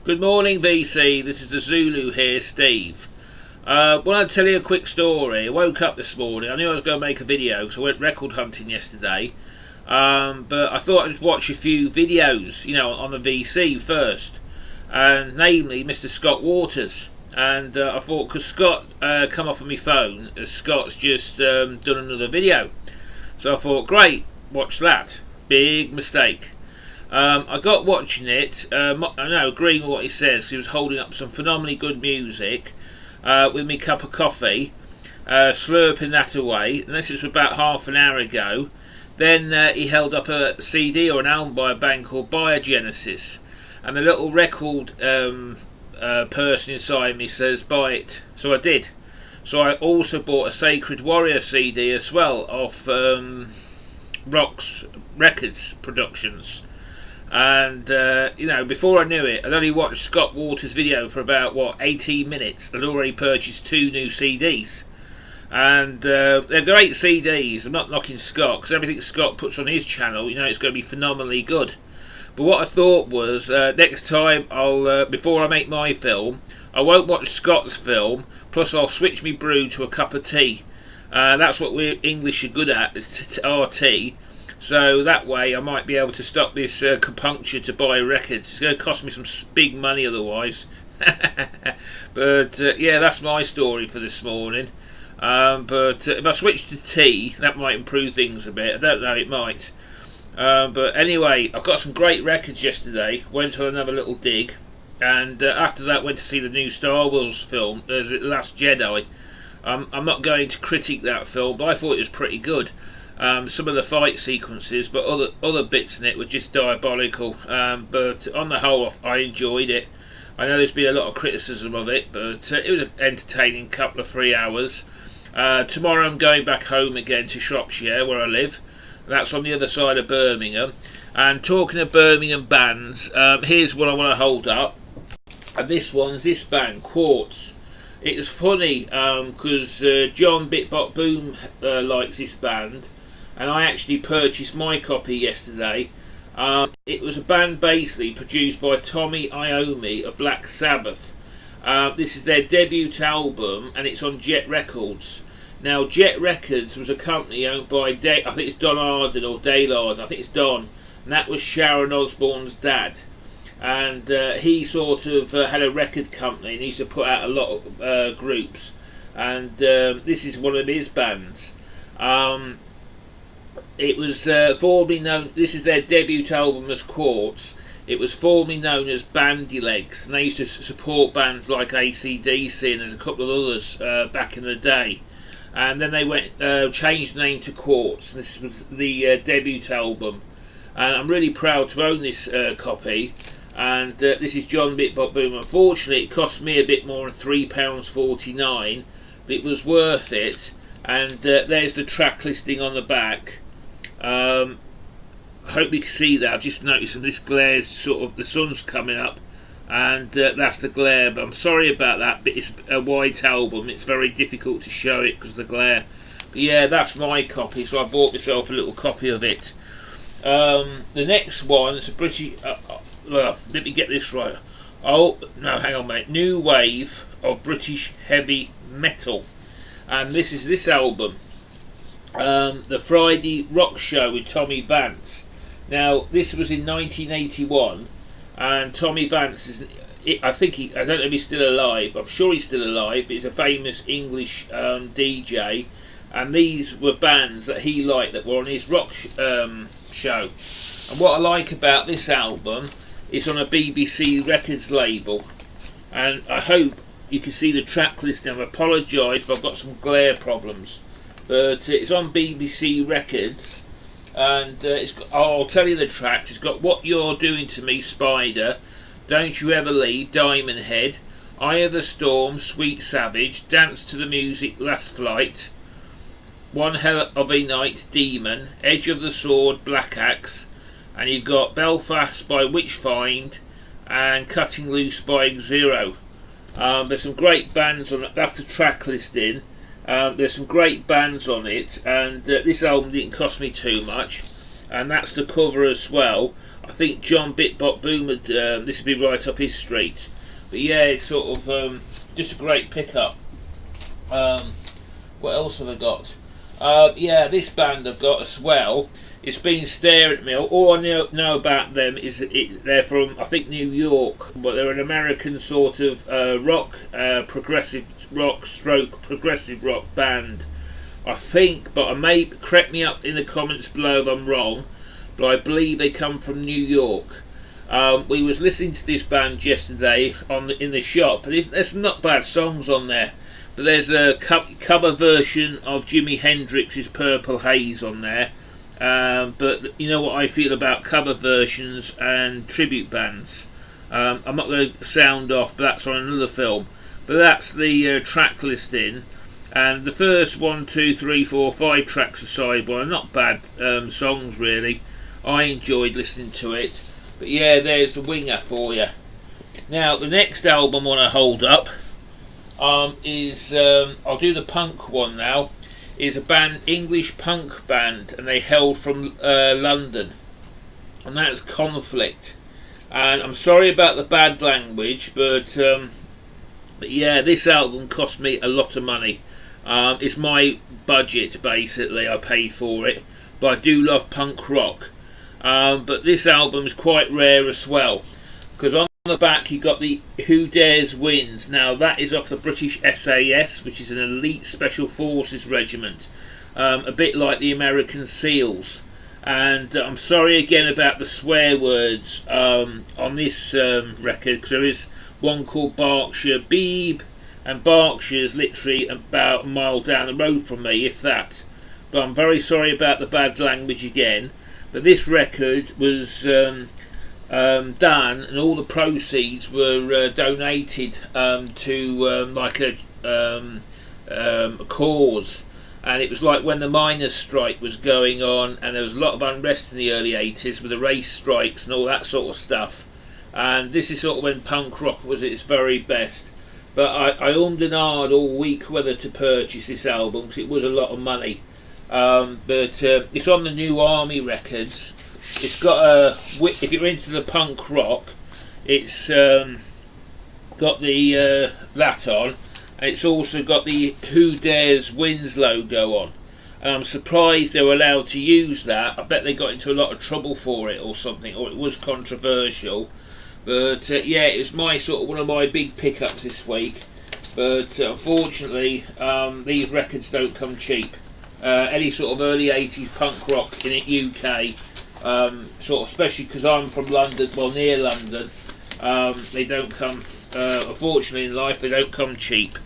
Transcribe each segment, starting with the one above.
Good morning, VC. This is the Zulu here, Steve. Want to tell you a quick story. I woke up this morning. I knew I was going to make a video because I went record hunting yesterday. But I thought I'd watch a few videos, on the VC first. And namely, Mr. Scott Waters. And I thought, because Scott come up on my phone, Scott's just done another video. So I thought, great, watch that. Big mistake. I got watching it, I know, agreeing with what he says. He was holding up some phenomenally good music with me cup of coffee, slurping that away. And this was about half an hour ago. Then he held up a CD or an album by a band called Biogenesis, and the little record person inside me says, buy it. So I did. So I also bought a Sacred Warrior CD as well off Rock's Records Productions. And before I knew it, I'd only watched Scott Waters' video for about 18 minutes. I'd already purchased 2 new CDs, and they're great CDs. I'm not knocking Scott, because everything Scott puts on his channel, it's going to be phenomenally good. But what I thought was, next time I'll before I make my film, I won't watch Scott's film. Plus, I'll switch me brew to a cup of tea. That's what we English are good at, is our tea. So that way I might be able to stop this compunction to buy records. It's going to cost me some big money otherwise. But yeah, that's my story for this morning. But if I switch to tea, that might improve things a bit. I don't know, it might. But anyway, I got some great records yesterday. Went on another little dig. And after that went to see the new Star Wars film, The Last Jedi. I'm not going to critique that film, but I thought it was pretty good. Some of the fight sequences, but other bits in it were just diabolical. But on the whole, I enjoyed it. I know there's been a lot of criticism of it, but it was an entertaining couple of 3 hours. Tomorrow I'm going back home again to Shropshire, where I live. That's on the other side of Birmingham. And talking of Birmingham bands, here's what I want to hold up. And this one's this band, Quartz. It was funny because John Bitbot Boom likes this band. And I actually purchased my copy yesterday. It was a band basically produced by Tommy Iommi of Black Sabbath. This is their debut album, and it's on Jet Records. Now, Jet Records was a company owned by I think it's Don Arden or Dale Arden. I think it's Don, and that was Sharon Osbourne's dad. And he sort of had a record company, and he used to put out a lot of groups. And this is one of his bands. It was formerly known, this is their debut album as Quartz. It was formerly known as Bandy Legs, and they used to support bands like AC/DC, and there's a couple of others back in the day. And then they changed the name to Quartz. This was the debut album, and I'm really proud to own this copy. And this is John Bitbot Boom. Unfortunately, it cost me a bit more than £3.49, but it was worth it. And there's the track listing on the back. I hope you can see that. I've just noticed that this glare, sort of, the sun's coming up, and that's the glare. But I'm sorry about that, but it's a white album. It's very difficult to show it because of the glare. But yeah, that's my copy, so I bought myself a little copy of it. The next one is a British... let me get this right. Oh, no, hang on, mate. New wave of British heavy metal. And this is this album. The Friday Rock Show with Tommy Vance. Now, this was in 1981, and Tommy Vance is, I don't know if he's still alive, I'm sure he's still alive, but he's a famous English DJ, and these were bands that he liked that were on his rock show. And what I like about this album, it's on a BBC Records label, and I hope you can see the track listing. I apologise, but I've got some glare problems. But it's on BBC Records, and I'll tell you the tracks. It's got What You're Doing to Me, Spider, Don't You Ever Leave, Diamond Head, Eye of the Storm, Sweet Savage, Dance to the Music, Last Flight, One Hell of a Night, Demon, Edge of the Sword, Black Axe, and you've got Belfast by Witchfind and Cutting Loose by Zero. There's some great bands on it. That's the track listing. There's some great bands on it, and this album didn't cost me too much, and that's the cover as well. I I think John Bitbot Boom would, this would be right up his street. But yeah, it's sort of just a great pickup. What else have I got? Yeah, this band I've got as well. It's been staring at me. All I know about them is that they're from, I think, New York, but they're an American sort of rock, progressive rock stroke progressive rock band, I think. But I may, correct me up in the comments below if I'm wrong, but I believe they come from New York. We was listening to this band yesterday in the shop, and there's not bad songs on there. But there's a cover version of Jimi Hendrix's Purple Haze on there. But you know what I feel about cover versions and tribute bands. I'm not going to sound off, but that's on another film. But that's the track listing. And the first 1, 2, 3, 4, 5 tracks aside, well, not bad songs really. I enjoyed listening to it. But yeah, there's the winger for you. Now, the next album I want to hold up is, I'll do the punk one now, is a band, English punk band, and they hailed from London, and that's Conflict. And I'm sorry about the bad language, but yeah, this album cost me a lot of money. It's my budget basically, I paid for it, but I do love punk rock. But this album is quite rare as well, because on the back you got the Who Dares Wins. Now that is off the British SAS, which is an elite special forces regiment, a bit like the American SEALs. And I'm sorry again about the swear words on this record, because there is one called Berkshire Beeb, and Berkshire is literally about a mile down the road from me, if that. But I'm very sorry about the bad language again. But this record was done, and all the proceeds were donated to like a cause. And it was like when the miners' strike was going on, and there was a lot of unrest in the early 80s with the race strikes and all that sort of stuff. And this is sort of when punk rock was at its very best. But I ummed and ahed all week whether to purchase this album, because it was a lot of money. But it's on the New Army Records. It's got a, if you're into the punk rock, it's got the that on, and it's also got the Who Dares Wins logo on. And I'm surprised they were allowed to use that. I bet they got into a lot of trouble for it or something, or it was controversial. But yeah, it was my sort of one of my big pickups this week. But unfortunately, these records don't come cheap. Any sort of early 80s punk rock in the UK, sort of, especially because I'm from London, well, near London, they don't come, unfortunately in life, they don't come cheap.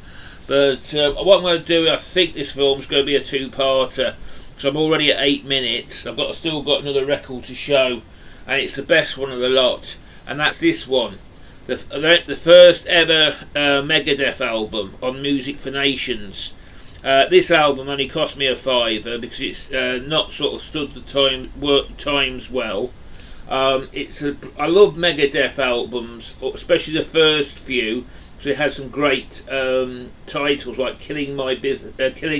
But what I'm going to do, I think this film's going to be a two-parter, because I'm already at 8 minutes. I've still got another record to show, and it's the best one of the lot, and that's this one. The first ever Megadeth album on Music for Nations. This album only cost me a £5 because it's not sort of stood the times well. I love Megadeth albums, especially the first few, because it has some great titles like Killing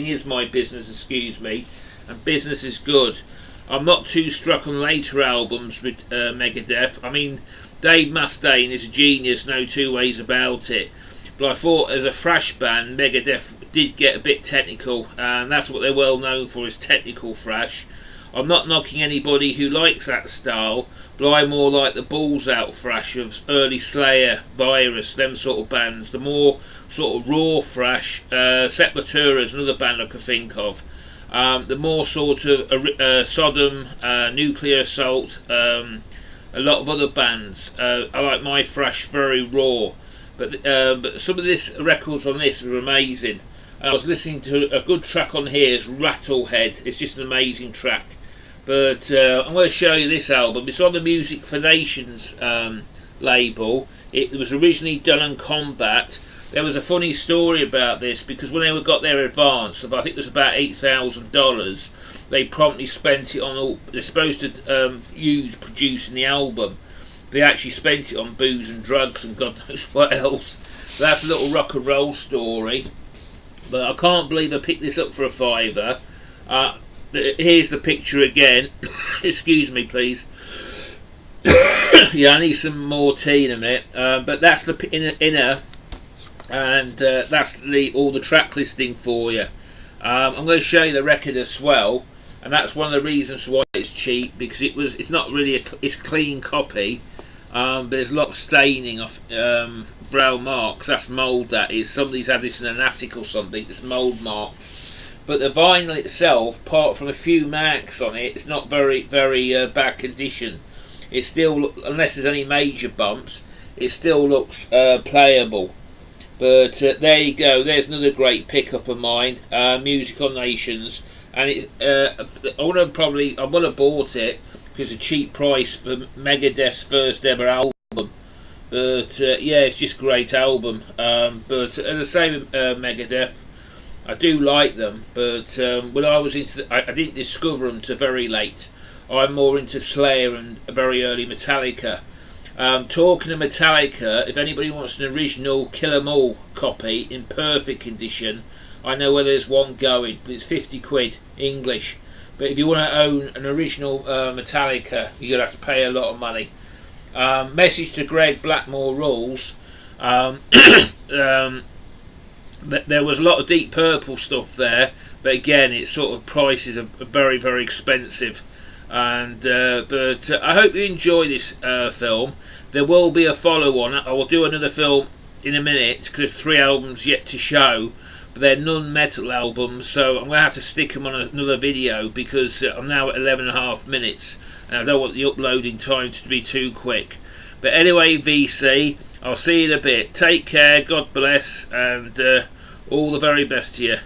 Is My Business, excuse me, and Business Is Good. I'm not too struck on later albums with Megadeth. I mean, Dave Mustaine is a genius, no two ways about it. But I thought as a thrash band, Megadeth did get a bit technical, and that's what they're well known for, is technical thrash. I'm not knocking anybody who likes that style, but I more like the balls out thrash of early Slayer, Virus, them sort of bands. The more sort of raw thrash, Sepultura is another band I could think of. The more sort of Sodom, Nuclear Assault, a lot of other bands. I like my thrash very raw. But some of this records on this were amazing. I was listening to a good track on here, is Rattlehead. It's just an amazing track. But I'm going to show you this album. It's on the Music for Nations label. It was originally done on Combat. There was a funny story about this, because when they got their advance of, I think it was about $8,000, they promptly spent it on all they're supposed to use producing the album. They actually spent it on booze and drugs and God knows what else. That's a little rock and roll story. But I can't believe I picked this up for a £5. Here's the picture again. Excuse me, please. Yeah, I need some more tea in a minute. But that's the inner, and that's all the track listing for you. I'm going to show you the record as well, and that's one of the reasons why it's cheap, because it's not really it's clean copy, but there's a lot of staining off brown marks. That's mould. That is, somebody's had this in an attic or something. It's mould marks. But the vinyl itself, apart from a few marks on it, it's not very bad condition. It still, unless there's any major bumps, it still looks playable. But there you go. There's another great pickup of mine, Music on Nations, and it's I would have bought it because a cheap price for Megadeth's first ever album. But yeah, it's just a great album. But as I say with Megadeth, I do like them. But when I was I didn't discover them till very late. I'm more into Slayer and very early Metallica. Talking of Metallica, if anybody wants an original Kill 'Em All copy in perfect condition, I know where there's one going, but it's 50 quid English. But if you want to own an original Metallica, you're going to have to pay a lot of money. Message to Greg Blackmore Rules. There was a lot of Deep Purple stuff there, but again, it's sort of prices are very expensive. And but I hope you enjoy this film. There will be a follow-on. I will do another film in a minute because there's 3 albums yet to show, but they're non-metal albums, so I'm going to have to stick them on another video because I'm now at 11.5 minutes and I don't want the uploading time to be too quick. But anyway, VC, I'll see you in a bit. Take care, God bless, and all the very best to you.